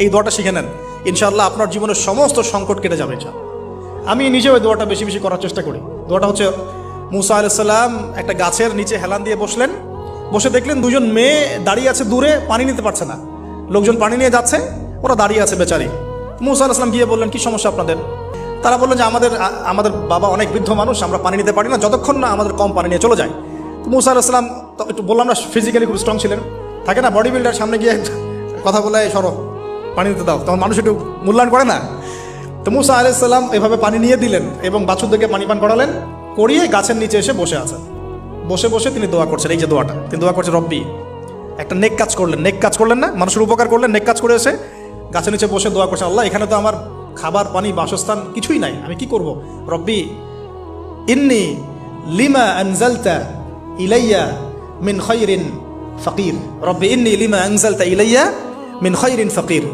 এই দোয়াটা শিখে নেন, ইনশাআল্লাহ আপনার জীবনের সমস্ত সংকট কেটে যাবে। আমি নিজেও ওই দোয়াটা বেশি বেশি করার চেষ্টা করি। দোয়াটা হচ্ছে, মুসা আলাইহিস সালাম একটা গাছের নিচে হেলান দিয়ে বসলেন, বসে দেখলেন দুজন মেয়ে দাঁড়িয়ে আছে দূরে, পানি নিতে পারছে না, লোকজন পানি নিয়ে যাচ্ছে, ওরা দাঁড়িয়ে আছে বেচারি। মুসা আলাইহিস সালাম গিয়ে বললেন, কি সমস্যা আপনাদের? তারা বললেন যে আমাদের বাবা অনেক বৃদ্ধ মানুষ, আমরা পানি নিতে পারি না যতক্ষণ না আমাদের কম পানি নিয়ে চলে যায়। তো মুসা আলাইহিস সালাম একটু বললাম না, ফিজিক্যালি খুব স্ট্রং ছিলেন, থাকে না বডি বিল্ডার, সামনে গিয়ে কথা বলে সরো পানি দিতে দাও, তখন মানুষ একটু মূল্যায়ন করে না। তো মুসা আলাইহিস সালাম এভাবে পানি নিয়ে দিলেন এবং বাছুরদেরকে পানি পান করালেন, করিয়ে গাছের নিচে এসে বসে আছেন। বসে বসে তিনি দোয়া করছেন, এই যে দোয়াটা তিনি দোয়া করছেন, রব্বি, একটা নেক কাজ করলেন, নেক কাজ করলেন না, মানুষের উপকার করলেন, নেক কাজ করে এসে গাছের নিচে বসে দোয়া করছেন, আল্লাহ এখানে তো আমার খাবার পানি বাসস্থান কিছুই নাই, আমি কি করব? রব্বি ইন্নি লিমা আনজালতা ইলাইয়া মিন খায়রিন ফাকির, রব্বি ইন্নি লিমা আনজালতা ইলাইয়া মিন খায়রিন ফাকির।